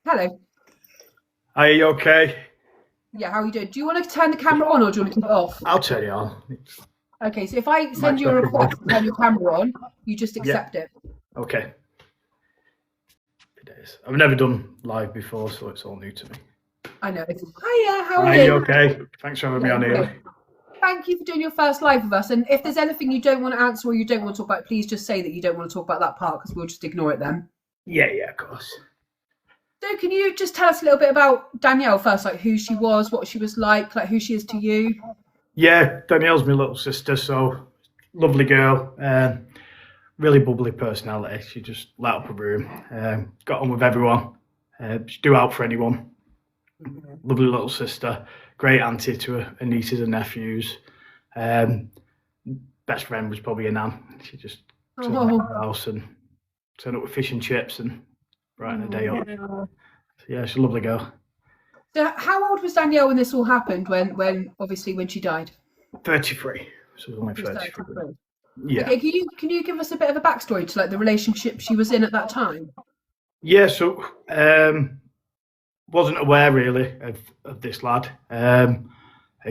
Hello. Are you okay? Yeah, how are you doing? Do you want to turn the camera on or do you want to keep it off? I'll turn it on. Okay, so if I send you a request to turn your camera on, you just accept it. Okay. It is. I've never done live before, so it's all new to me. I know. Hiya, how are Are you? you okay? Thanks for having me on here. Thank you for doing your first live with us. And if there's anything you don't want to answer or you don't want to talk about, please just say that you don't want to talk about that part because we'll just ignore it then. Yeah, of course. So can you just tell us a little bit about Danielle first, like who she was, what she was like who she is to you? Yeah, Danielle's my little sister, so lovely girl. Really bubbly personality. She just lit up a room. Got on with everyone. She'd do out for anyone. Lovely little sister. Great auntie to her nieces and nephews. Best friend was probably a nan. She just turned up at the house and turned up with fish and chips and brighten the day up. So, yeah, she's a lovely girl. So how old was Danielle when this all happened? When she died? 33. So it was only 33. Yeah. Okay, can you give us a bit of a backstory to the relationship she was in at that time? Yeah, so wasn't aware really of this lad.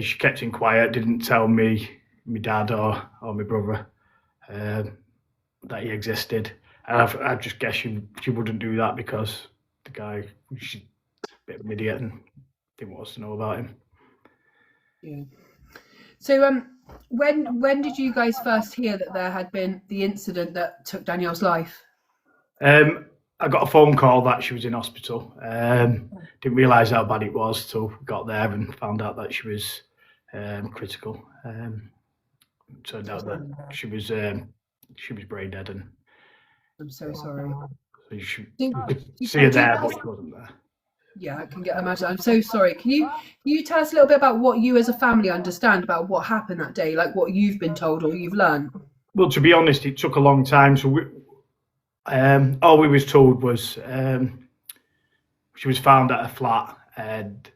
She kept him quiet, didn't tell me, my dad or my brother that he existed. And I just guess she wouldn't do that because the guy was a bit of an idiot and didn't want us to know about him. Yeah. So when did you guys first hear that there had been the incident that took Danielle's life? I got a phone call that she was in hospital. Didn't realise how bad it was till we got there and found out that she was critical. Turned out that she was brain dead, and I'm so sorry. So you should see her there, but she wasn't there. Yeah, I can imagine. I'm so sorry. Can you tell us a little bit about what you as a family understand about what happened that day, like what you've been told or you've learned? Well, to be honest, it took a long time. So all we was told was she was found at a flat, and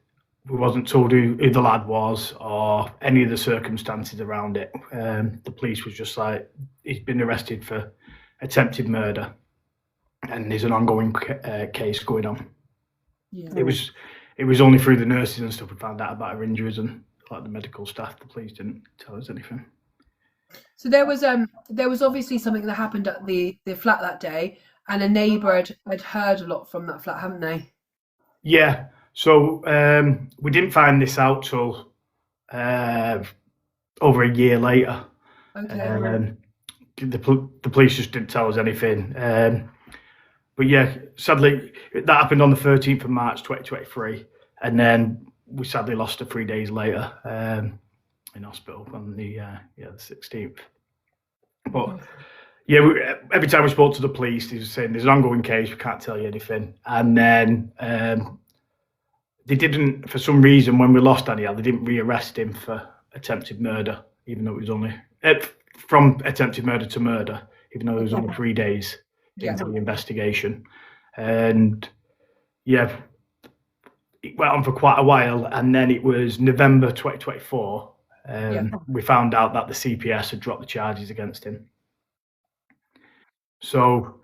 we wasn't told who the lad was or any of the circumstances around it. The police was just like, he's been arrested for attempted murder, and there's an ongoing case going on. Yeah. It was only through the nurses and stuff we found out about her injuries, and the medical staff. The police didn't tell us anything. So there was obviously something that happened at the flat that day, and a neighbour had heard a lot from that flat, haven't they? Yeah. So we didn't find this out till over a year later. Okay. The police just didn't tell us anything. But yeah, sadly, that happened on the 13th of March 2023, and then we sadly lost her 3 days later in hospital on the 16th. But yeah, every time we spoke to the police, they were saying there's an ongoing case, we can't tell you anything. And then they didn't, for some reason, when we lost Danielle, they didn't rearrest him for attempted murder, even though it was only from attempted murder to murder, even though it was only 3 days into the investigation. And yeah, it went on for quite a while, and then it was November 2024 we found out that the CPS had dropped the charges against him. So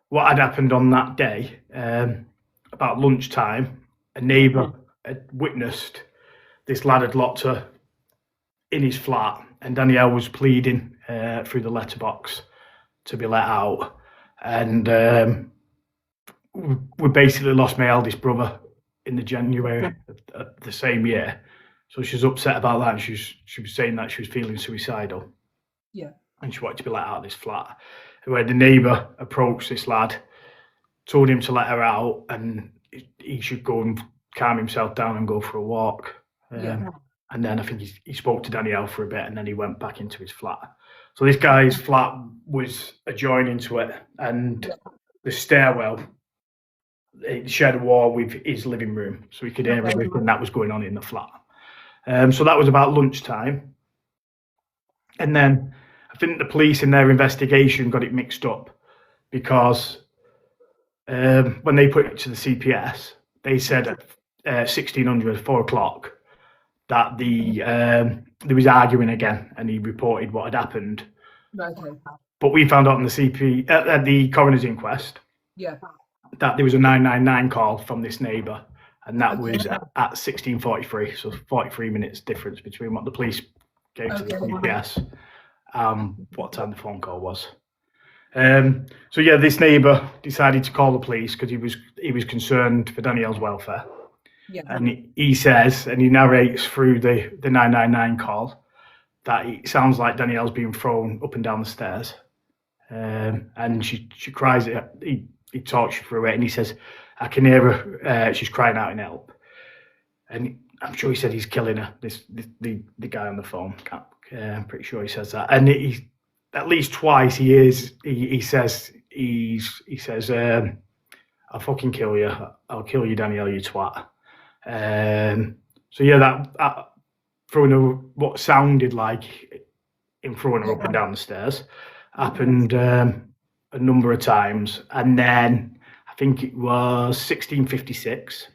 what had happened on that day, about lunchtime, a neighbour had witnessed this lad had locked her in his flat, and Danielle was pleading through the letterbox to be let out. And we basically lost my eldest brother in the January of the same year. So she was upset about that, and she was saying that she was feeling suicidal. Yeah. And she wanted to be let out of this flat. Where the neighbour approached this lad, told him to let her out, and he should go and calm himself down and go for a walk. And then I think he spoke to Danielle for a bit, and then he went back into his flat. So this guy's flat was adjoining to it, and the stairwell, it shared a wall with his living room, so he could hear everything that was going on in the flat. So that was about lunchtime. And then I think the police in their investigation got it mixed up, because when they put it to the CPS, they said at 1600, 4 o'clock, that there was arguing again, and he reported what had happened. Okay. But we found out on the coroner's inquest that there was a 999 call from this neighbour, and that was at 16:43, so 43 minutes difference between what the police gave to the GPS what time the phone call was. So yeah, this neighbour decided to call the police because he was concerned for Danielle's welfare. Yeah. And he says, and he narrates through the 999 call, that it sounds like Danielle's being thrown up and down the stairs. And she cries it. He talks you through it, and he says, I can hear her. She's crying out in help. And I'm sure he said he's killing her. The guy on the phone. I'm pretty sure he says that. And he at least twice he says I'll fucking kill you. I'll kill you, Danielle, you twat. So yeah, that throwing her, what sounded like him throwing her up and down the stairs, happened a number of times. And then I think it was 16:56.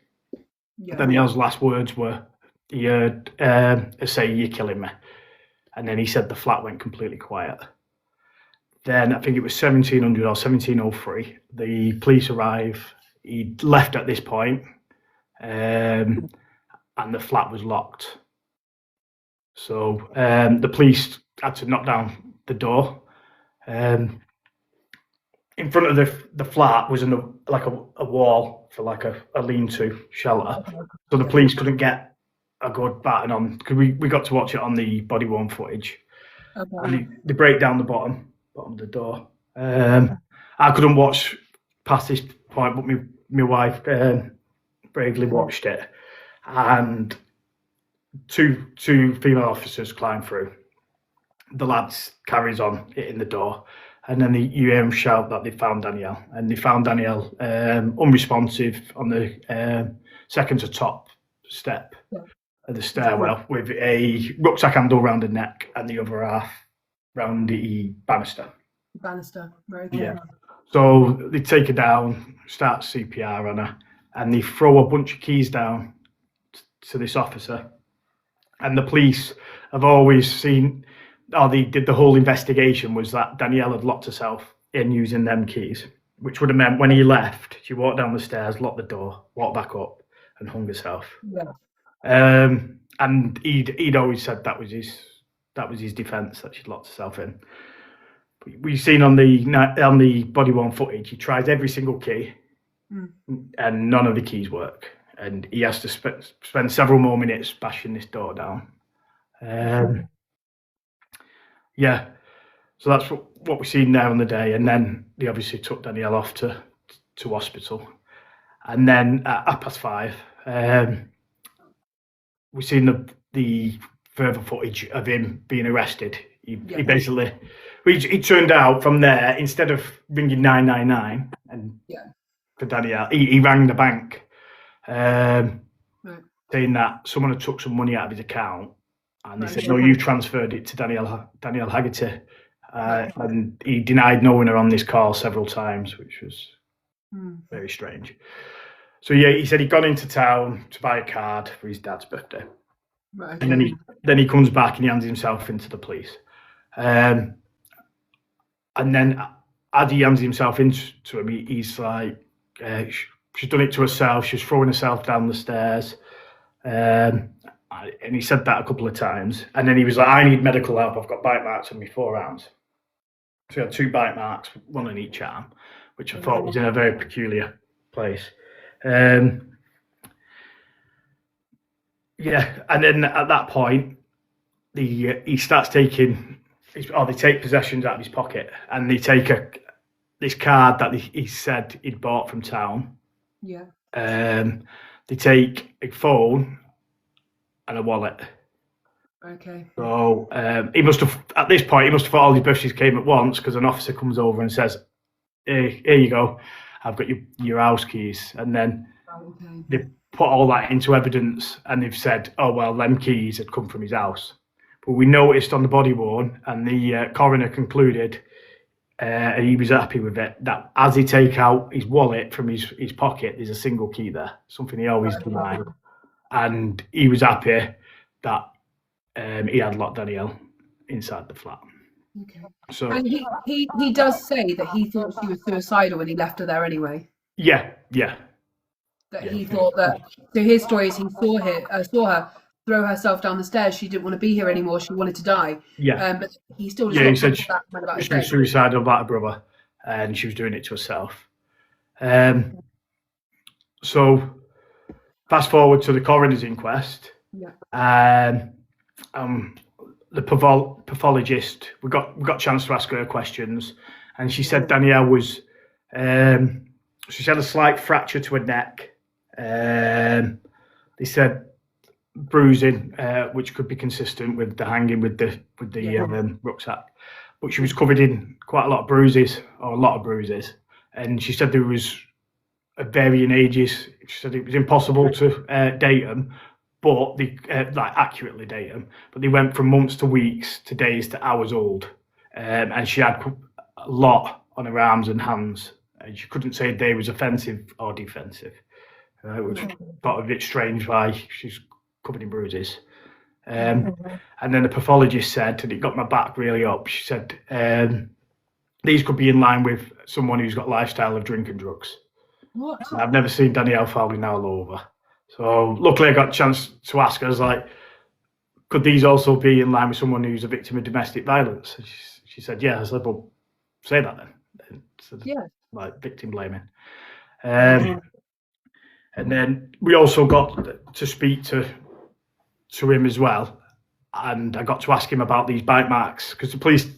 Yeah. Danielle's last words were, he heard her say, "You're killing me." And then he said the flat went completely quiet. Then I think it was 1700 or 1703. The police arrive. He'd left at this point, and the flat was locked. So the police had to knock down the door. In front of the flat was like a wall for like a lean-to shelter. So the police couldn't get a good battering on, because we got to watch it on the body-worn footage. Okay. And they break down the bottom of the door. I couldn't watch past this point, but my wife bravely watched it. And two female officers climb through. The lads carries on hitting the door, and then you hear them shout that they found Danielle, and they found Danielle unresponsive on the second to top step of the stairwell, with a rucksack handle around her neck and the other half round the banister. Very good. Yeah. So they take her down, start CPR on her, and they throw a bunch of keys down to this officer. And the police have always seen, or they did the whole investigation, was that Danielle had locked herself in using them keys, which would have meant when he left, she walked down the stairs, locked the door, walked back up, and hung herself. Yeah. And he'd always said that was his defence, that she'd locked herself in. We've seen on the body-worn footage, he tries every single key, and none of the keys work, and he has to spend several more minutes bashing this door down. Yeah, so that's what we've seen there on the day, and then they obviously took Danielle off to hospital, and then at 5:30, we've seen the further footage of him being arrested. He basically, he turned out from there, instead of ringing 999 and for Danielle, he rang the bank, saying that someone had took some money out of his account, and they said, "No, you transferred it to Danielle Haggerty," and he denied knowing her on this call several times, which was very strange. So yeah, he said he'd gone into town to buy a card for his dad's birthday, and then he comes back and he hands himself into the police. And then as he hands himself into him, he's like, she's done it to herself, she's throwing herself down the stairs. And he said that a couple of times. And then he was like, "I need medical help, I've got bite marks on my forearms." So he had 2 bite marks, one on each arm, which I thought was in a very peculiar place. Yeah, and then at that point, he starts taking, they take possessions out of his pocket, and they take this card that he said he'd bought from town. Yeah. They take a phone and a wallet. Okay. So he must have thought all his birthdays came at once, because an officer comes over and says, "Hey, here you go, I've got your house keys." And then they put all that into evidence, and they've said, "Oh well, them keys had come from his house." But we noticed on the body worn, and the coroner concluded, and he was happy with it, that as he take out his wallet from his pocket, there's a single key there, something he always denied. And he was happy that he had locked Danielle inside the flat. Okay. So, and he does say that he thought she was suicidal when he left her there anyway. Yeah. That he thought that. So his story is he saw her throw herself down the stairs. She didn't want to be here anymore. She wanted to die. Yeah. But he still just Yeah, he got said told that man about his she was day. suicidal about her brother, and she was doing it to herself. So fast forward to the coroner's inquest. Yeah. The pathologist, we got a chance to ask her questions, and she said Danielle was, she had a slight fracture to her neck. They said bruising, which could be consistent with the hanging with the rucksack, but she was covered in quite a lot of bruises, and she said there was a varying ages. She said it was impossible to date them, but they accurately date them. But they went from months to weeks to days to hours old, and she had a lot on her arms and hands, and she couldn't say a day was offensive or defensive. Which thought a bit strange why she's covered in bruises. And then the pathologist said, and it got my back really up, she said, these could be in line with someone who's got a lifestyle of drinking drugs. What? I've never seen Danielle falling all over. So luckily I got a chance to ask her, I was like, could these also be in line with someone who's a victim of domestic violence? And she said, yeah. I said, well, say that then. So, yeah. Like victim blaming. And then we also got to speak to him as well. And I got to ask him about these bite marks, because the police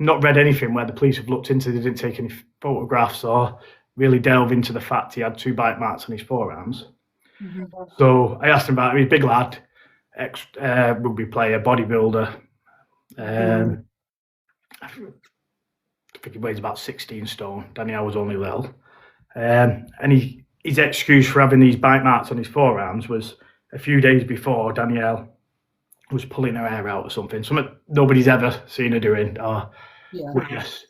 not read anything where the police have looked into. They didn't take any photographs or really delve into the fact he had 2 bite marks on his forearms. So I asked him about it. He's a big lad, ex-rugby player, bodybuilder. I think he weighs about 16 stone. Danielle was only little. And his excuse for having these bite marks on his forearms was a few days before Danielle was pulling her hair out or something nobody's ever seen her doing or witnessed.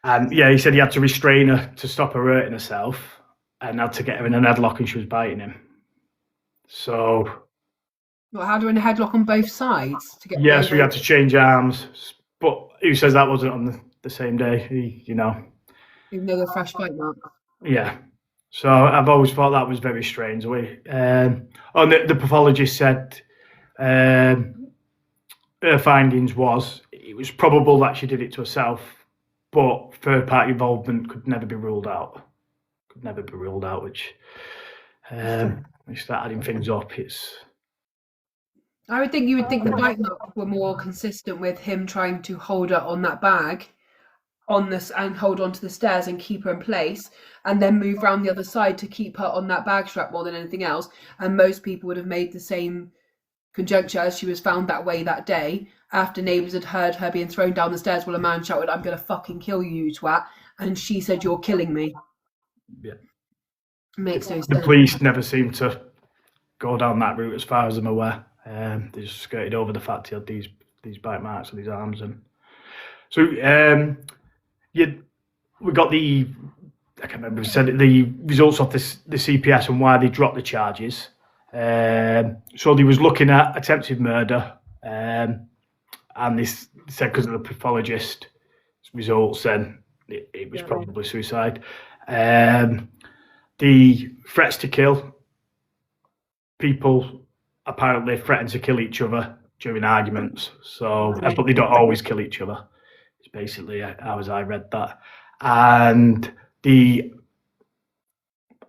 And he said he had to restrain her to stop her hurting herself, and had to get her in an headlock, and she was biting him. So, well, how do in a headlock on both sides to get? Yeah, so we had to change arms, but who says that wasn't on the same day? Even though they're fresh bite marks. Yeah. So I've always thought that was very strange. The pathologist said her findings was it was probable that she did it to herself, but third-party involvement could never be ruled out. Which we start adding things up. I would think the bite marks were more consistent with him trying to hold her on that bag and hold on to the stairs and keep her in place, and then move around the other side to keep her on that bag strap more than anything else. And most people would have made the same conjecture, as she was found that way that day after neighbours had heard her being thrown down the stairs while a man shouted, "I'm going to fucking kill you, you twat," and she said, "You're killing me." Yeah. Makes no sense. The police never seem to go down that route as far as I'm aware. They just skirted over the fact he had these bite marks on his arms. And so we got I can't remember, said the results of the CPS and why they dropped the charges. So they was looking at attempted murder, and they said because of the pathologist's results, then it was probably suicide. The threats to kill, people apparently threaten to kill each other during arguments. So, but they don't always kill each other. It's basically how as I read that. And the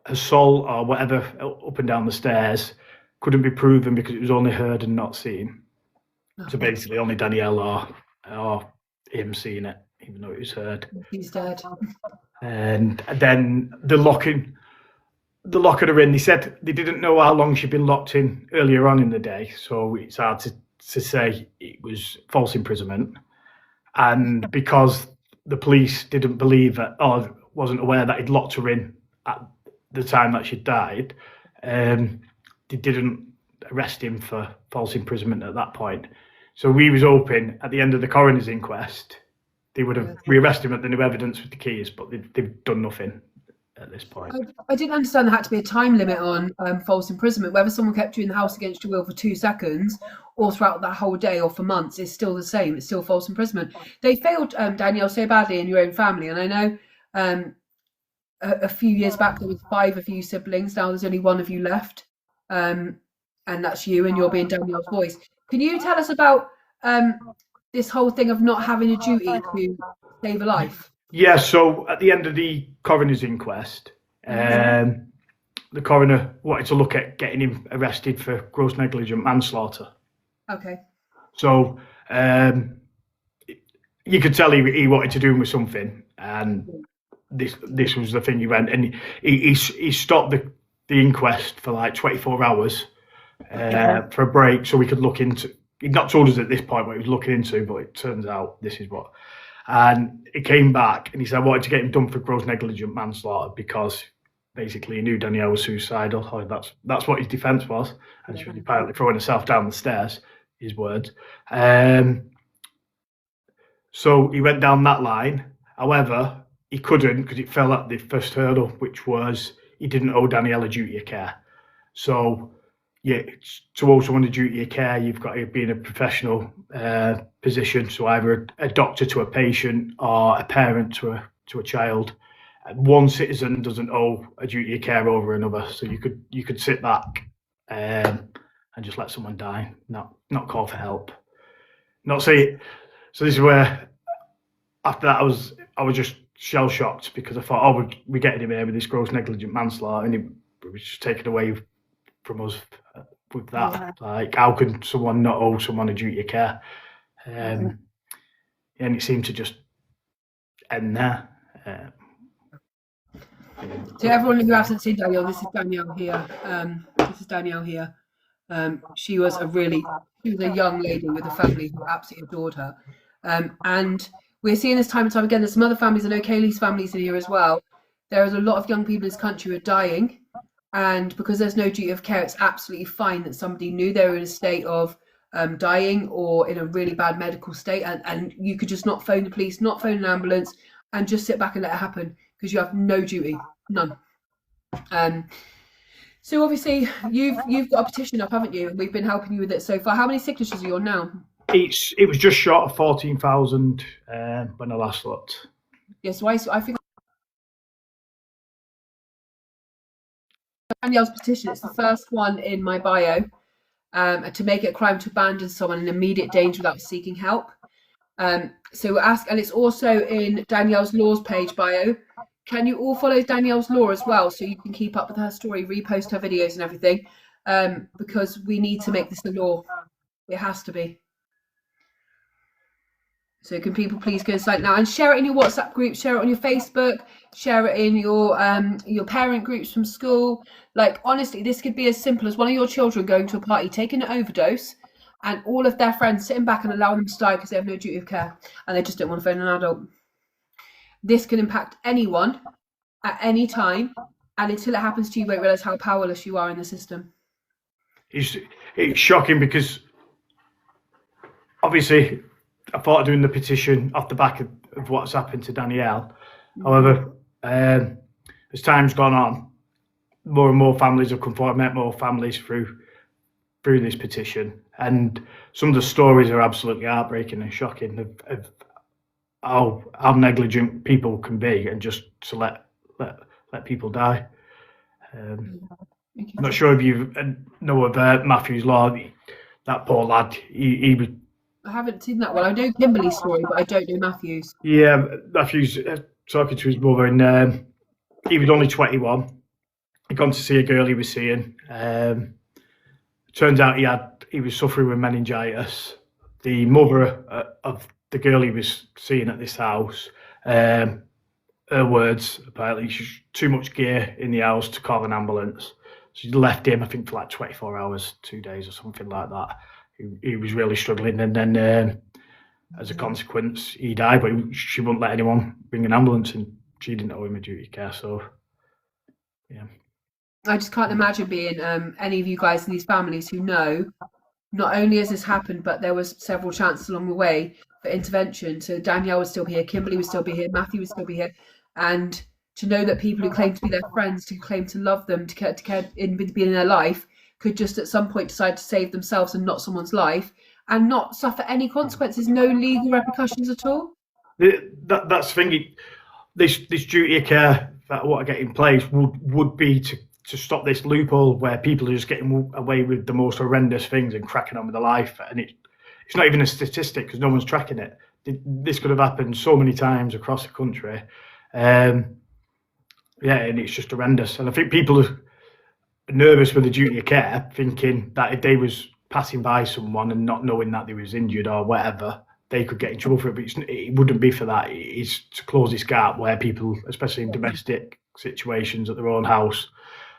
assault or whatever up and down the stairs couldn't be proven because it was only heard and not seen. So basically only Danielle or him seeing it, even though it was heard. He's dead. And then the locking her in, they said they didn't know how long she'd been locked in earlier on in the day, so it's hard to say it was false imprisonment. And because the police didn't believe it or wasn't aware that he'd locked her in at the time that she died, they didn't arrest him for false imprisonment at that point. So we was hoping at the end of the coroner's inquest they would have rearrested him at the new evidence with the keys, but they've done nothing at this point. I didn't understand there had to be a time limit on false imprisonment. Whether someone kept you in the house against your will for 2 seconds or throughout that whole day or for months is still the same. It's still false imprisonment. They failed Danielle so badly in your own family, and I know a few years back there was 5 of you siblings. Now there's only 1 of you left, and that's you, and you're being Danielle's voice. Can you tell us about this whole thing of not having a duty to save a life? Yeah, so at the end of the coroner's inquest, the coroner wanted to look at getting him arrested for gross negligent manslaughter. Okay. So you could tell he wanted to do him with something, and this was the thing he went, and he stopped the inquest for like 24 hours for a break, so we could look into. He'd not told us at this point what he was looking into, but it turns out this is what. And he came back and he said I wanted to get him done for gross negligent manslaughter because basically he knew Danielle was suicidal. Oh, that's what his defence was, and she was apparently throwing herself down the stairs. His words. So he went down that line. However, he couldn't because it fell at the first hurdle, which was he didn't owe Danielle a duty of care. So, yeah, to owe someone a duty of care, you've got to be in a professional position. So either a doctor to a patient or a parent to a child. One citizen doesn't owe a duty of care over another. So you could sit back and just let someone die, not call for help, not say. So this is where, after that, I was just shell shocked because I thought, oh, we're getting him here with this gross negligent manslaughter, and it was just taken away from us with that. Yeah. Like, how can someone not owe someone a duty of care? And it seemed to just end there. To everyone who hasn't seen Danielle, this is Danielle here. She was a young lady with a family who absolutely adored her. And we're seeing this time and time again. There's some other families. I know Hayley's family's in here as well. There is a lot of young people in this country who are dying. And because there's no duty of care, it's absolutely fine that somebody knew they were in a state of dying or in a really bad medical state. And you could just not phone the police, not phone an ambulance, and just sit back and let it happen because you have no duty, none. So obviously you've got a petition up, haven't you? And we've been helping you with it so far. How many signatures are you on now? It was just short of 14,000 when I last looked. Yeah, so I think Danielle's petition, it's the first one in my bio, to make it a crime to abandon someone in immediate danger without seeking help. So ask, and it's also in Danielle's Law's page bio. Can you all follow Danielle's Law as well, so you can keep up with her story, repost her videos and everything, because we need to make this a law. It has to be. So can people please go to the site now and share it in your WhatsApp group, share it on your Facebook, share it in your parent groups from school. Like, honestly, this could be as simple as one of your children going to a party, taking an overdose, and all of their friends sitting back and allowing them to die because they have no duty of care and they just don't want to phone an adult. This can impact anyone at any time, and until it happens to you, you won't realise how powerless you are in the system. It's shocking because obviously I thought of doing the petition off the back of what's happened to Danielle. However, as time's gone on, more and more families have come forward. I've met more families through this petition, and some of the stories are absolutely heartbreaking and shocking of how negligent people can be, and just to let people die. I'm not sure if you know of Matthew's Law. That poor lad, he was. I haven't seen that one. I know Kimberly's story, but I don't know Matthew's. Yeah, Matthew's talking to his mother, and he was only 21. He'd gone to see a girl he was seeing. Turns out he was suffering with meningitis. The mother of the girl he was seeing at this house, her words, apparently, she's too much gear in the house to call an ambulance. She left him, I think, for like 24 hours, 2 days or something like that. He was really struggling, and then as a consequence, he died, but she wouldn't let anyone bring an ambulance, and she didn't owe him a duty of care, so, yeah. I just can't imagine being any of you guys in these families who know not only has this happened, but there was several chances along the way for intervention. So Danielle would still be here, Kimberly would still be here, Matthew would still be here, and to know that people who claim to be their friends, to claim to love them, to care in be in their life, could just at some point decide to save themselves and not someone's life, and not suffer any consequences, no legal repercussions at all. That's the thing. This duty of care that what I get in place would be to stop this loophole where people are just getting away with the most horrendous things and cracking on with their life, and it's not even a statistic because no one's tracking it. This could have happened so many times across the country. And it's just horrendous. And I think people are nervous with the duty of care, thinking that if they was passing by someone and not knowing that they was injured or whatever, they could get in trouble for it. But it wouldn't be for that. It's to close this gap where people, especially in domestic situations at their own house,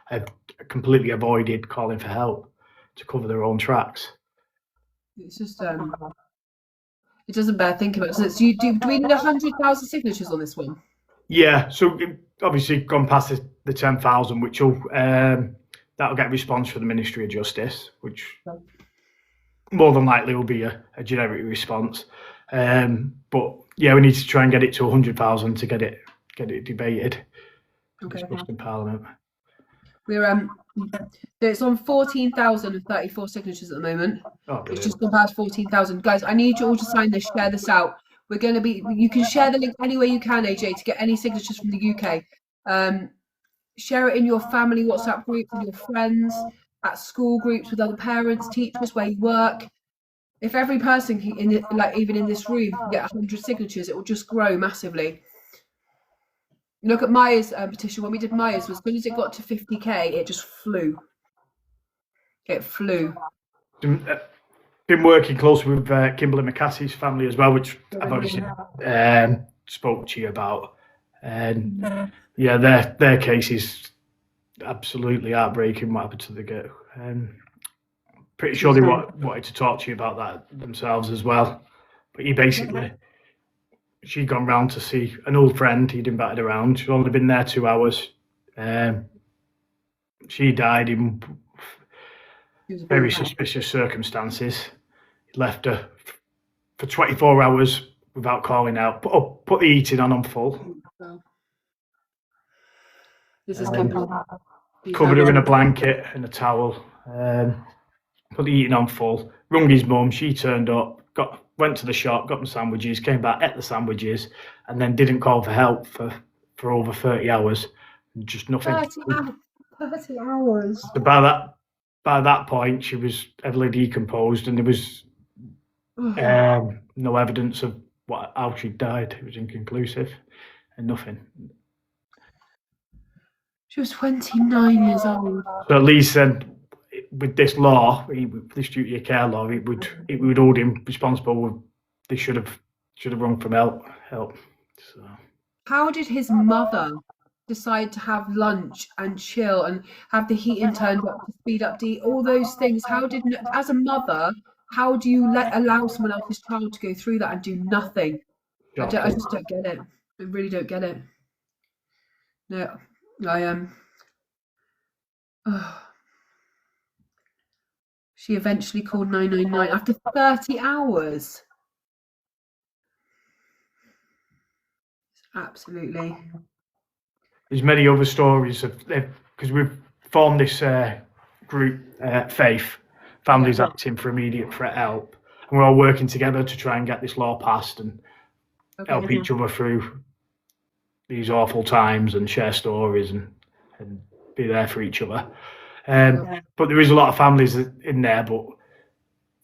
have completely avoided calling for help to cover their own tracks. It's just it doesn't bear thinking about it. So do we need 100,000 signatures on this one? Yeah, so obviously gone past the 10,000, which will that'll get a response from the Ministry of Justice, which more than likely will be a generic response. But yeah, we need to try and get it to 100,000 to get it debated, discussed in Parliament. We're so it's on 14,034 signatures at the moment. It's just gone past 14,000. Guys, I need you all to sign this, share this out. We're going to be, you can share the link any way you can, AJ, to get any signatures from the UK. Share it in your family WhatsApp groups, with your friends, at school groups with other parents, teachers, where you work. If every person, even in this room, can get 100 signatures, it will just grow massively. Look at Maya's petition. When we did Maya's, as soon as it got to 50k, it just flew. It flew. Been working closely with Kimberly McCassie's family as well, which I've obviously spoke to you about. And yeah, their case is absolutely heartbreaking. What happened to the girl? Pretty sure they wanted to talk to you about that themselves as well. But she'd gone round to see an old friend he'd invited around. She'd only been there 2 hours. She died in very suspicious circumstances. He left her for 24 hours without calling out. Put the heating on full. This is covered her in a blanket and a towel. Put the heating on full. Rung his mum. She turned up. Went to the shop, got them sandwiches, came back, ate the sandwiches, and then didn't call for help for over 30 hours. Just nothing. 30 hours. So by that point, she was heavily decomposed, and there was no evidence of how she died. It was inconclusive, and nothing. She was 29 years old. So at least then, with this law, this duty of care law, it would hold him responsible. They should have rung for help. So. How did his mother decide to have lunch and chill and have the heating turned up to speed up all those things? As a mother, how do you allow someone else's child to go through that and do nothing? I just don't get it. I really don't get it. No, I am. She eventually called 999 after 30 hours. Absolutely. There's many other stories because we've formed this group, Faith, Families Acting for Immediate Threat Help, and we're all working together to try and get this law passed and help each other through these awful times and share stories and be there for each other. But there is a lot of families in there, but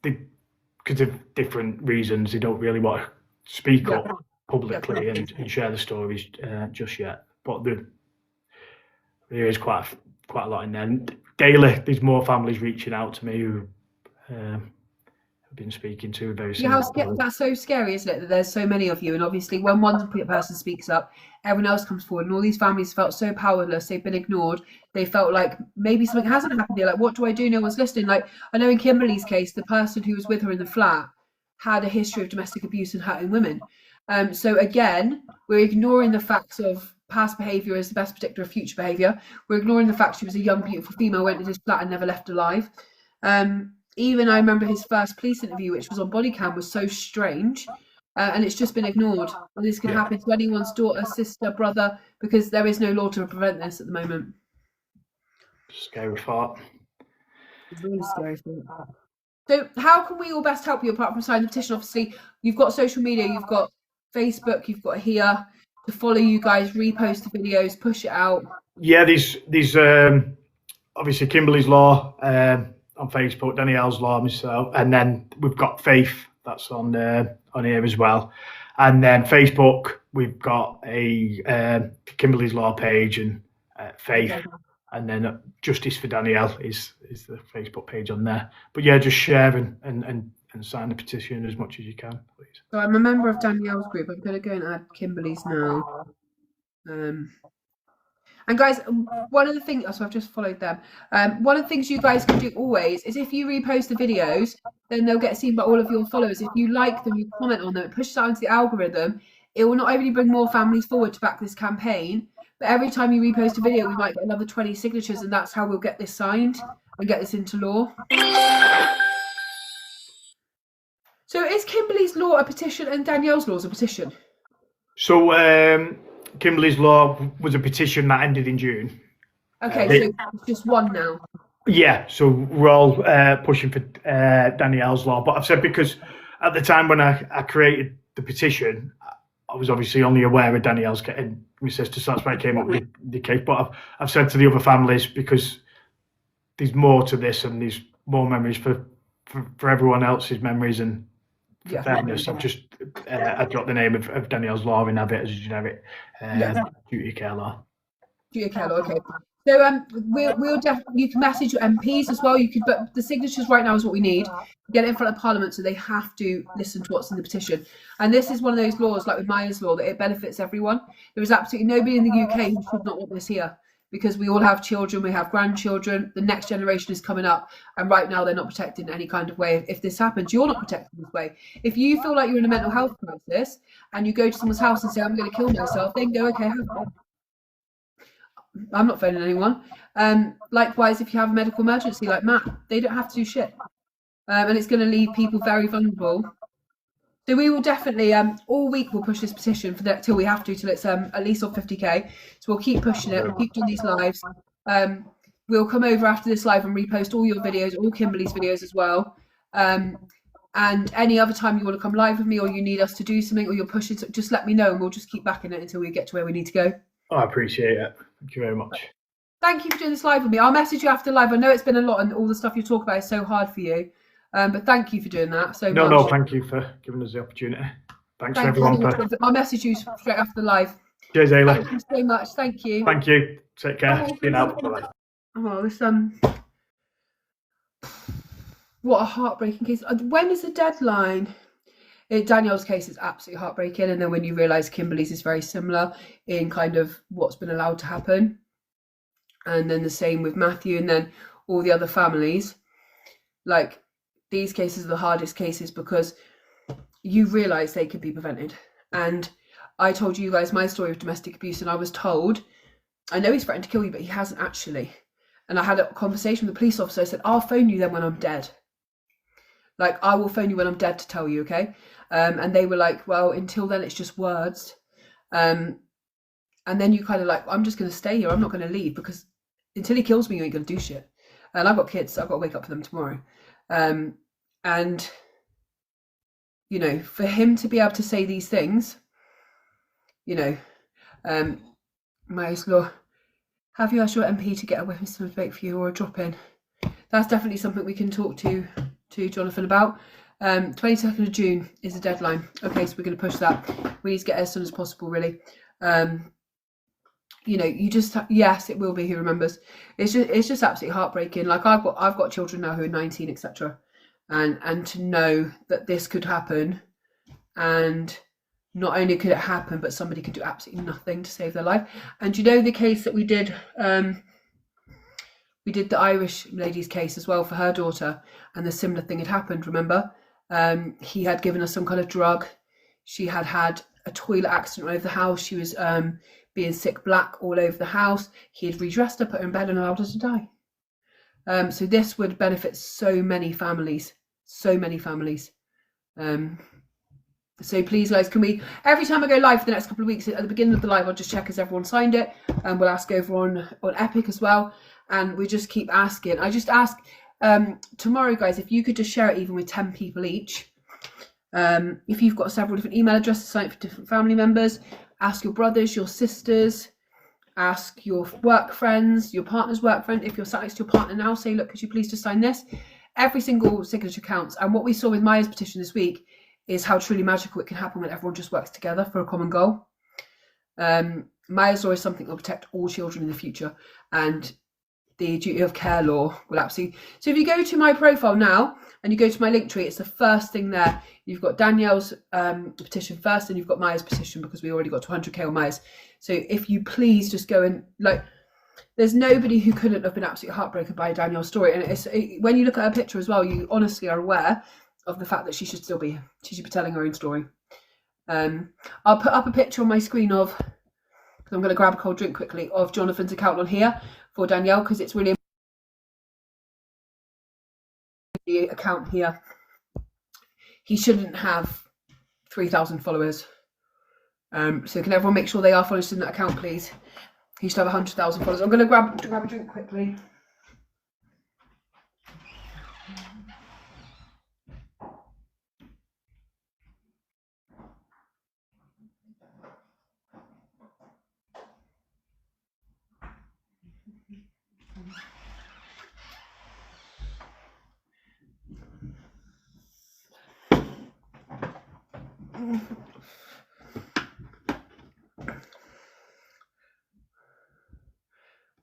because of different reasons, they don't really want to speak up publicly and share the stories just yet. But there is quite a lot in there. And daily, there's more families reaching out to me who I've been speaking to very similar. That's so scary, isn't it? That there's so many of you, and obviously when one person speaks up, everyone else comes forward, and all these families felt so powerless. They've been ignored. They felt like maybe something hasn't happened. They're like, what do I do? No one's listening. Like, I know in Kimberly's case, the person who was with her in the flat had a history of domestic abuse and hurting women. So again, we're ignoring the facts of past behaviour as the best predictor of future behaviour. We're ignoring the fact she was a young, beautiful female, went into his flat and never left alive. Even I remember his first police interview, which was on body cam, was so strange, and it's just been ignored. And this can happen to anyone's daughter, sister, brother, because there is no law to prevent this at the moment. Scary thought. It's really scary thought. So how can we all best help you apart from signing the petition? Obviously, you've got social media, you've got Facebook, you've got here to follow you guys, repost the videos, push it out? Yeah, these obviously Kimberly's Law on Facebook, Danielle's Law, myself, and then we've got Faith that's on here as well. And then Facebook, we've got a Kimberly's Law page and Faith, and then Justice for Danielle is the Facebook page on there. But yeah, just share and sign the petition as much as you can, please. So I'm a member of Danielle's group. I'm going to go and add Kimberly's now. And guys, one of the things, so I've just followed them. One of the things you guys can do always is if you repost the videos, then they'll get seen by all of your followers. If you like them, you comment on them, it pushes out into the algorithm. It will not only bring more families forward to back this campaign, but every time you repost a video, we might get another 20 signatures, and that's how we'll get this signed and get this into law. So is Kimberly's Law a petition and Danielle's Law is a petition? So Kimberly's Law was a petition that ended in June. Okay, so it's just one now. Yeah, so we're all pushing for Danielle's Law. But I've said, because at the time when I created the petition, I was obviously only aware of Danielle's getting my sister, so that's why I came up with the case. But I've said to the other families, because there's more to this and there's more memories for everyone else's memories and for fairness, I've just I dropped the name of Danielle's Law and have it as a generic duty of care law. Duty of care law, okay. So we'll definitely, you can message your MPs as well. You could, but the signatures right now is what we need. Get it in front of Parliament, so they have to listen to what's in the petition. And this is one of those laws, like with Maya's law, that it benefits everyone. There is absolutely nobody in the UK who should not want this here, because we all have children, we have grandchildren, the next generation is coming up, and right now they're not protected in any kind of way. If this happens, you're not protected this way. If you feel like you're in a mental health crisis and you go to someone's house and say, I'm going to kill myself, then go, okay, have it. I'm not phoning anyone. Likewise, if you have a medical emergency like Matt, they don't have to do shit. And it's going to leave people very vulnerable. So we will definitely, all week we'll push this petition for that till we have to, till it's at least on 50k. So we'll keep pushing it, we'll keep doing these lives. We'll come over after this live and repost all your videos, all Kimberly's videos as well. And any other time you want to come live with me, or you need us to do something, or you're pushing, just let me know and we'll just keep backing it until we get to where we need to go. Oh, I appreciate it. Thank you very much. Thank you for doing this live with me. I'll message you after live. I know it's been a lot and all the stuff you talk about is so hard for you. But thank you for doing that so much. No, thank you for giving us the opportunity. Thanks for everyone. I'll message you straight after the live. Cheers, Hayley. Thank you so much. Thank you. Thank you. Take care. See you now. Bye-bye. Oh, this what a heartbreaking case. When is the deadline? In Danielle's case, it's absolutely heartbreaking, and then when you realise Kimberly's is very similar in kind of what's been allowed to happen, and then the same with Matthew, and then all the other families. Like, these cases are the hardest cases because you realise they could be prevented. And I told you guys my story of domestic abuse, and I was told, I know he's threatened to kill you, but he hasn't actually. And I had a conversation with the police officer. I said, I'll phone you then when I'm dead. Like, I will phone you when I'm dead to tell you, okay? And they were like, well, until then, it's just words. And then you kind of like, I'm just going to stay here. I'm not going to leave, because until he kills me, you ain't going to do shit. And I've got kids, so I've got to wake up for them tomorrow. And, you know, for him to be able to say these things, you know, Maya's Law, have you asked your MP to get a weapons debate for you or a drop-in? That's definitely something we can talk to Jonathan about. 22nd of June is the deadline. Okay, so we're going to push that. We need to get it as soon as possible, really. You know, you just, yes, it will be. Who remembers? It's just absolutely heartbreaking. Like, I've got children now who are 19, etc. And to know that this could happen, and not only could it happen, but somebody could do absolutely nothing to save their life. And you know, the case that we did the Irish lady's case as well for her daughter, and the similar thing had happened, remember? He had given her some kind of drug. She had had a toilet accident all over the house. She was being sick black all over the house. He had redressed her, put her in bed and allowed her to die. So this would benefit so many families. So many families. So please, guys, can we, every time I go live for the next couple of weeks, at the beginning of the live, I'll just check has everyone signed it, and we'll ask over on Epic as well. And we just keep asking. I just ask tomorrow, guys, if you could just share it even with 10 people each. If you've got several different email addresses signed for different family members, Ask your brothers, your sisters, ask your work friends, your partner's work friend. If you're sat next to your partner now, say, look, could you please just sign this? Every single signature counts. And what we saw with Maya's petition this week is how truly magical it can happen when everyone just works together for a common goal. Maya's law is something that will protect all children in the future, and the duty of care law will absolutely. So if you go to my profile now and you go to my link tree, it's the first thing there. You've got Danielle's petition first, and you've got Maya's petition, because we already got to 100k on Maya's. So if you please just go and, like, there's nobody who couldn't have been absolutely heartbroken by Danielle's story. And when you look at her picture as well, you honestly are aware of the fact that she should still be here. She should be telling her own story. I'll put up a picture on my screen of, because I'm going to grab a cold drink quickly, of Jonathan's account on here for Danielle, because it's really the account here. He shouldn't have 3,000 followers. So can everyone make sure they are followers in that account, please? He should have 100,000 followers. I'm going to grab a drink quickly.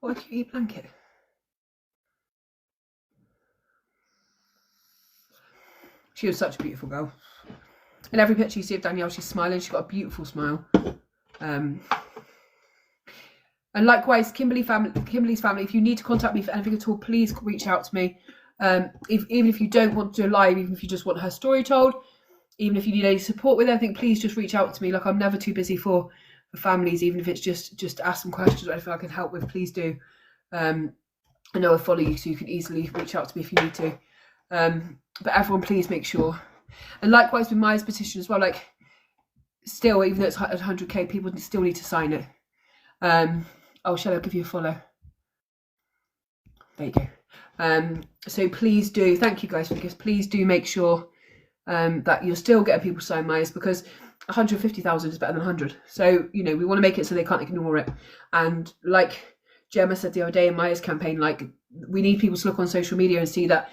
What a cute blanket. She was such a beautiful girl. In every picture you see of Danielle, she's smiling. She's got a beautiful smile. And likewise, Kimberly's family, if you need to contact me for anything at all, please reach out to me. Even if you don't want to do a live, even if you just want her story told, even if you need any support with anything, please just reach out to me. Like, I'm never too busy for families, even if it's just ask some questions or anything I can help with, please do. I know I follow you, so you can easily reach out to me if you need to. But everyone, please make sure. And likewise with Maya's petition as well, like, still, even though it's 100k, people still need to sign it. Oh, shall I give you a follow? There you go. So please do, thank you guys for the gifts. Please do make sure that you're still getting people to sign Maya's, because 150,000 is better than 100. So, you know, we want to make it so they can't ignore it. And like Gemma said the other day in Maya's campaign, like, we need people to look on social media and see that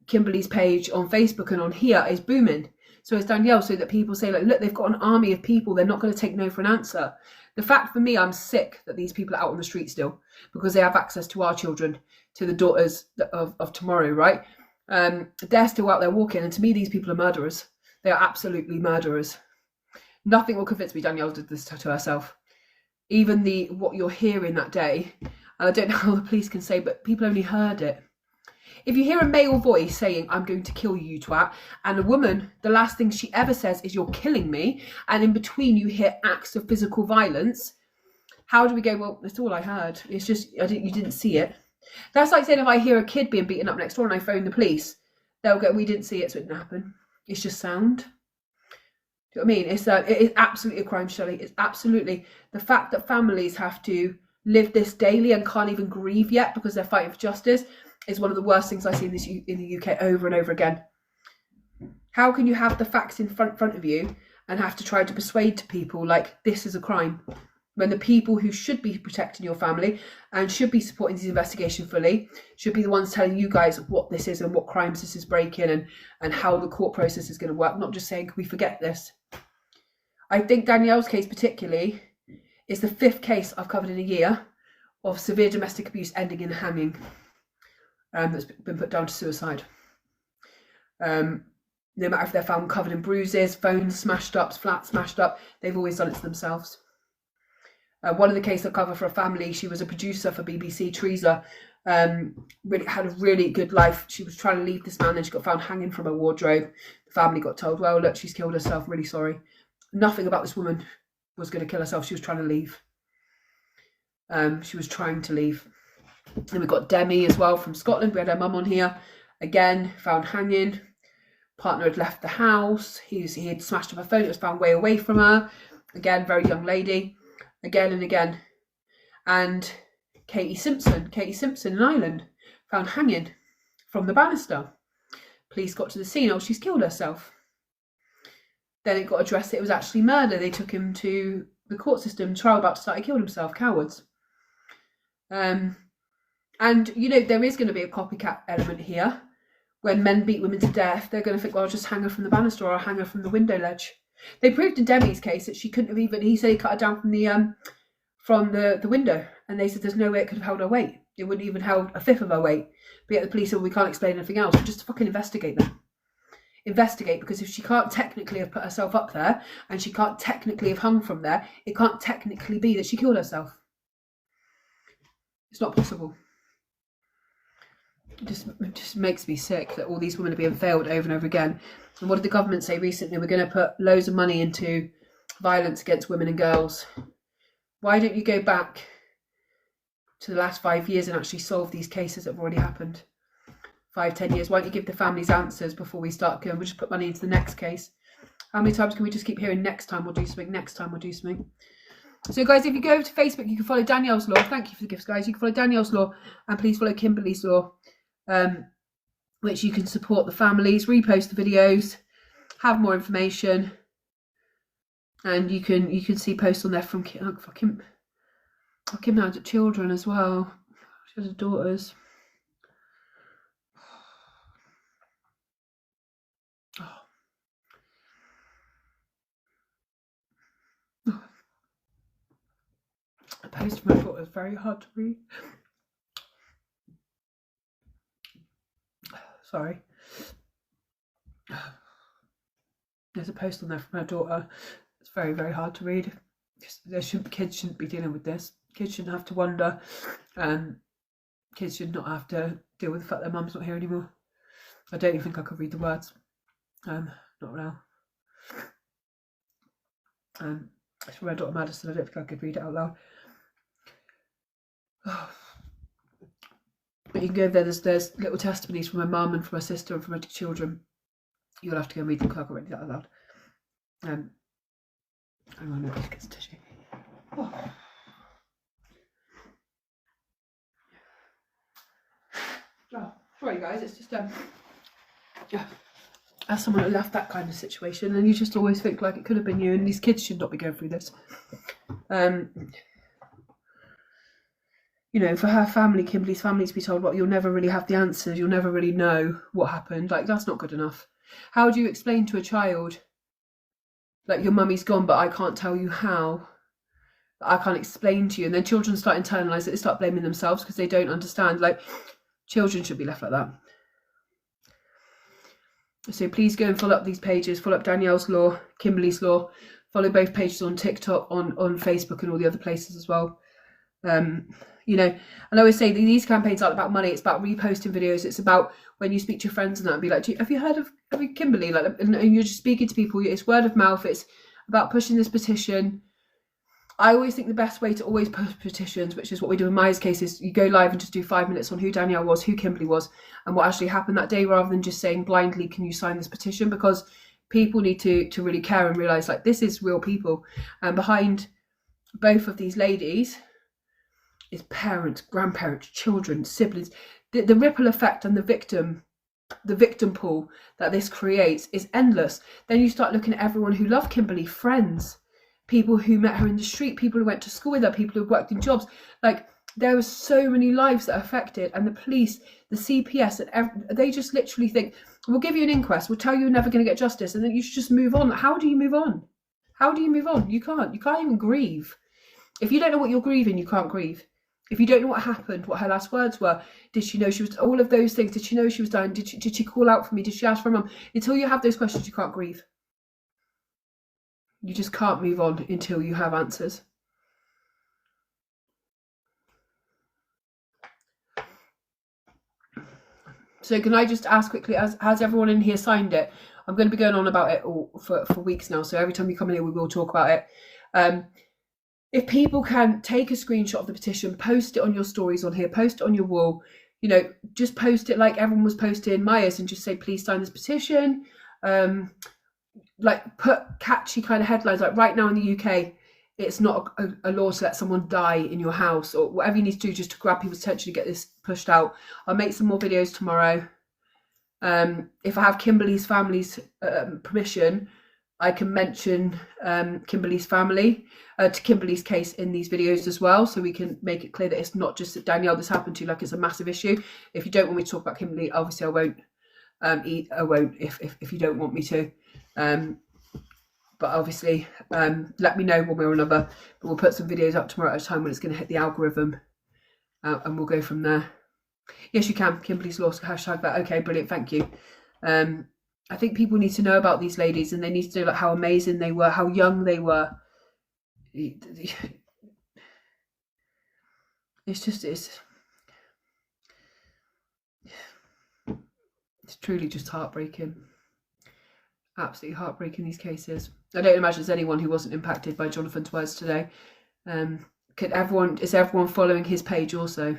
Kimberly's page on Facebook and on here is booming. So it's Danielle, so that people say, like, look, they've got an army of people. They're not going to take no for an answer. The fact for me, I'm sick that these people are out on the street still, because they have access to our children, to the daughters of tomorrow, right? They're still out there walking. And to me, these people are murderers. They are absolutely murderers. Nothing will convince me Danielle did this to herself. Even what you're hearing that day, and I don't know how the police can say, but people only heard it. If you hear a male voice saying, I'm going to kill you, you twat, and a woman, the last thing she ever says is, you're killing me, and in between you hear acts of physical violence, how do we go, well, that's all I heard. It's just, you didn't see it. That's like saying if I hear a kid being beaten up next door and I phone the police, they'll go, we didn't see it, so it didn't happen. It's just sound. Do you know what I mean? It is absolutely a crime, Shelley. It's absolutely the fact that families have to live this daily and can't even grieve yet because they're fighting for justice is one of the worst things I see in the UK over and over again. How can you have the facts in front of you and have to try to persuade to people like this is a crime, when the people who should be protecting your family and should be supporting this investigation fully should be the ones telling you guys what this is and what crimes this is breaking and how the court process is going to work, not just saying, can we forget this? I think Danielle's case particularly is the 5th case I've covered in a year of severe domestic abuse ending in hanging. That's been put down to suicide. No matter if they're found covered in bruises, phones smashed up, flats smashed up, they've always done it to themselves. One of the cases I cover for a family, she was a producer for BBC, Teresa, really had a really good life. She was trying to leave this man and she got found hanging from her wardrobe. The family got told, well, look, she's killed herself, really sorry. Nothing about this woman was going to kill herself. She was trying to leave. She was trying to leave. And we've got Demi as well from Scotland. We had her mum on here. Again, found hanging. Partner had left the house. He had smashed up her phone. It was found way away from her. Again, very young lady. Again and again. And Katie Simpson in Ireland, found hanging from the banister. Police got to the scene. Oh, she's killed herself. Then it got addressed that it was actually murder. They took him to the court system, trial about to start, he killed himself. Cowards. And, you know, there is going to be a copycat element here. When men beat women to death, they're going to think, well, I'll just hang her from the banister or I'll hang her from the window ledge. They proved in Demi's case that she couldn't have even, he said he cut her down from the window. And they said there's no way it could have held her weight. It wouldn't even held a fifth of her weight. But yet the police said, well, we can't explain anything else. Just fucking investigate them. Investigate, because if she can't technically have put herself up there and she can't technically have hung from there, it can't technically be that she killed herself. It's not possible. It just makes me sick that all these women are being failed over and over again. And what did the government say recently? We're going to put loads of money into violence against women and girls. Why don't you go back to the last 5 years and actually solve these cases that have already happened? 5-10 years. Why don't you give the families answers before we start going? We'll just put money into the next case. How many times can we just keep hearing next time we'll do something, next time we'll do something? So guys, if you go over to Facebook, you can follow Danielle's Law. Thank you for the gifts, guys. You can follow Danielle's Law, and please follow Kimberly's Law, which you can support the families, repost the videos, have more information, and you can see posts on there from Kim had children as well. She has daughters. A post from my daughter is very hard to read. Sorry. There's a post on there from her daughter. It's very, very hard to read. Kids shouldn't be dealing with this. Kids shouldn't have to wonder. Kids should not have to deal with the fact their mum's not here anymore. I don't even think I could read the words. Not now. It's from my daughter Madison. I don't think I could read it out loud. But you can go there. There's little testimonies from my mum and from my sister and from my children. You'll have to go and read them because I can't read that out loud. Hang on, let me just get some tissue. Oh. Oh, sorry guys, it's just as someone who left that kind of situation, and you just always think like it could have been you, and these kids should not be going through this. You know, for her family, Kimberly's family, to be told, well, you'll never really have the answers, you'll never really know what happened, like that's not good enough. How do you explain to a child, like, your mummy's gone, but I can't tell you how? I can't explain to you. And then children start internalising it, they start blaming themselves because they don't understand. Like, children should be left like that. So please go and follow up these pages, follow up Danielle's Law, Kimberly's Law, follow both pages on TikTok, on Facebook and all the other places as well. You know, and I always say these campaigns aren't about money, it's about reposting videos. It's about when you speak to your friends and that, and be like, have you heard of Kimberly? Like, and you're just speaking to people, it's word of mouth, it's about pushing this petition. I always think the best way to always push petitions, which is what we do in Maya's case, is you go live and just do 5 minutes on who Danielle was, who Kimberly was, and what actually happened that day, rather than just saying blindly, can you sign this petition? Because people need to really care and realise, like, this is real people. And behind both of these ladies is parents, grandparents, children, siblings. The ripple effect and the victim pool that this creates is endless. Then you start looking at everyone who loved Kimberly, friends, people who met her in the street, people who went to school with her, people who worked in jobs. Like, there were so many lives that are affected, and the police, the CPS, and they just literally think, we'll give you an inquest, we'll tell you you're never going to get justice, and then you should just move on. How do you move on? How do you move on? You can't even grieve. If you don't know what you're grieving, you can't grieve. If you don't know what happened, what her last words were, did she know she was, all of those things, did she know she was dying? Did she call out for me? Did she ask for mum? Until you have those questions, you can't grieve. You just can't move on until you have answers. So can I just ask quickly, has everyone in here signed it? I'm going to be going on about it all for weeks now, so every time you come in here, we will talk about it. If people can take a screenshot of the petition, post it on your stories on here, post it on your wall, you know, just post it like everyone was posting Maya's, and just say, please sign this petition. Like, put catchy kind of headlines, like, right now in the UK, it's not a law to let someone die in your house, or whatever you need to do just to grab people's attention to get this pushed out. I'll make some more videos tomorrow. If I have Kimberly's family's permission, I can mention Kimberly's family, to Kimberly's case in these videos as well, so we can make it clear that it's not just that Danielle this happened to, like it's a massive issue. If you don't want me to talk about Kimberly, obviously I won't. I won't if you don't want me to. But obviously, let me know one way or another. But we'll put some videos up tomorrow at a time when it's going to hit the algorithm, and we'll go from there. Yes, you can. Kimberly's lost. Hashtag that. Okay, brilliant. Thank you. I think people need to know about these ladies, and they need to know like how amazing they were, how young they were. It's truly just heartbreaking. Absolutely heartbreaking, these cases. I don't imagine there's anyone who wasn't impacted by Jonathan's words today. Is everyone following his page also?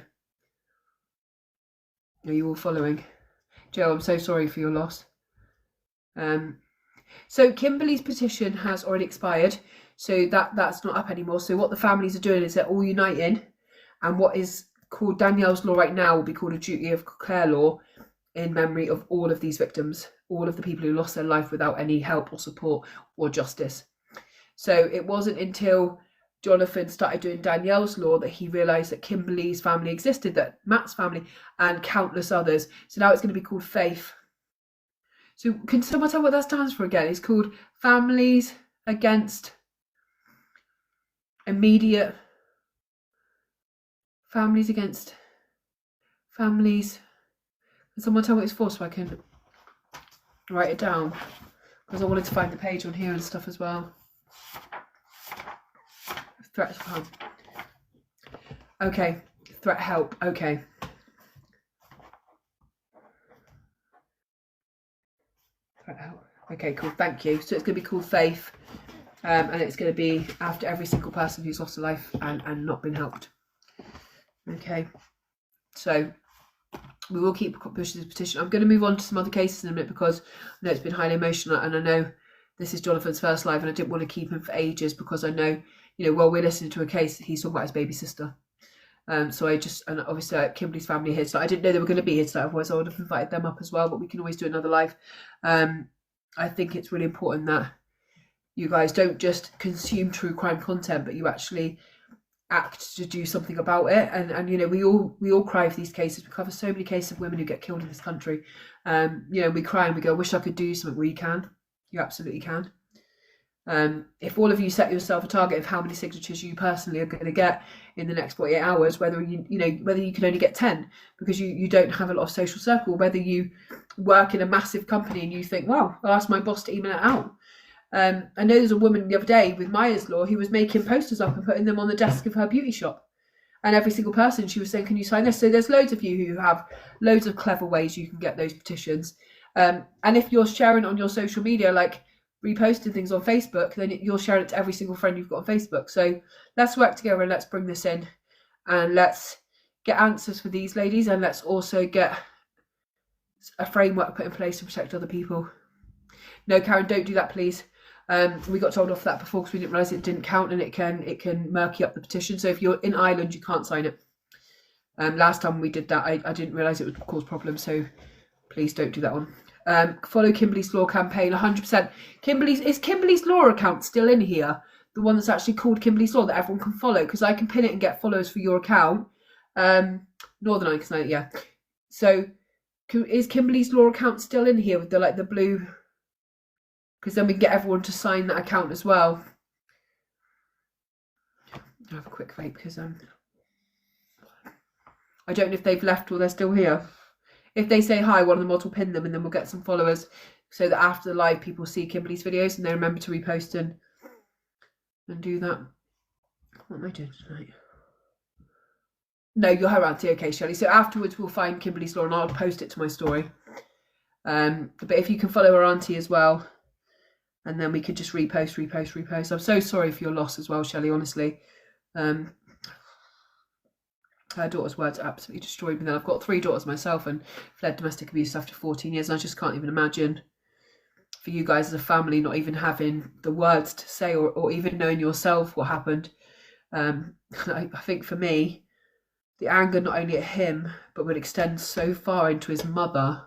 Are you all following? Joe, I'm so sorry for your loss. So Kimberly's petition has already expired, so that's not up anymore. So what the families are doing is they're all uniting, and what is called Danielle's law right now will be called a duty of care law, in memory of all of these victims, all of the people who lost their life without any help or support or justice. So it wasn't until Jonathan started doing Danielle's law that he realised that Kimberly's family existed, that Matt's family, and countless others. So now it's going to be called FAITH. So can someone tell what that stands for again? It's called Families Against Immediate... Families Against... Families... Can someone tell what it's for so I can write it down? Because I wanted to find the page on here and stuff as well. Threat harm. Okay, threat help. Okay. Threat help. Okay, cool. Thank you. So it's going to be called FAITH, and it's going to be after every single person who's lost a life and not been helped. Okay. So we will keep pushing this petition. I'm going to move on to some other cases in a minute because I know it's been highly emotional, and I know this is Jonathan's first live, and I didn't want to keep him for ages because I know, you know, while we're listening to a case, he's talking about his baby sister. So I just, and obviously Kimberly's family here, so I didn't know they were going to be here tonight, otherwise I would have invited them up as well, but we can always do another live. I think it's really important that you guys don't just consume true crime content, but you actually act to do something about it. And you know, we all cry for these cases. We cover so many cases of women who get killed in this country. You know, we cry and we go, I wish I could do something. Well, you can. You absolutely can. If all of you set yourself a target of how many signatures you personally are going to get in the next 48 hours, whether you can only get 10 because you don't have a lot of social circle, whether you work in a massive company and you think, well, I'll ask my boss to email it out. I know there's a woman the other day with Myers Law who was making posters up and putting them on the desk of her beauty shop. And every single person, she was saying, can you sign this? So there's loads of you who have loads of clever ways you can get those petitions. And if you're sharing on your social media, like reposting things on Facebook, then you're sharing it to every single friend you've got on Facebook. So let's work together and let's bring this in and let's get answers for these ladies, and let's also get a framework put in place to protect other people. No, Karen, don't do that, please. We got told off that before because we didn't realise it didn't count, and it can murky up the petition. So if you're in Ireland, you can't sign it. Last time we did that, I didn't realise it would cause problems, so please don't do that one. Follow Kimberly's Law campaign, 100%. Is Kimberly's Law account still in here? The one that's actually called Kimberly's Law that everyone can follow, because I can pin it and get followers for your account. Northern Ireland, yeah. So is Kimberly's Law account still in here with the blue? Because then we can get everyone to sign that account as well. I'll have a quick vape because I don't know if they've left or they're still here. If they say hi, one of the mods will pin them, and then we'll get some followers so that after the live people see Kimberly's videos and they remember to repost and do that. What am I doing tonight? No, you're her auntie. Okay, Shelley. So afterwards we'll find Kimberly's Law and I'll post it to my story. But if you can follow her auntie as well, and then we could just repost. I'm so sorry for your loss as well, Shelley, honestly. Her daughter's words absolutely destroyed me. Then I've got 3 daughters myself and fled domestic abuse after 14 years. And I just can't even imagine for you guys as a family not even having the words to say or even knowing yourself what happened. I think for me, the anger not only at him, but would extend so far into his mother.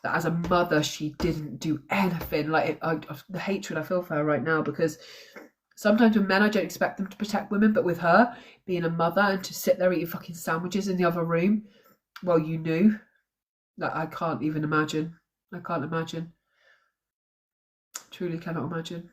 that as a mother she didn't do anything. Like the hatred I feel for her right now, because sometimes with men I don't expect them to protect women, but with her being a mother and to sit there eating fucking sandwiches in the other room while you knew, that I can't even imagine. I can't imagine. Truly cannot imagine.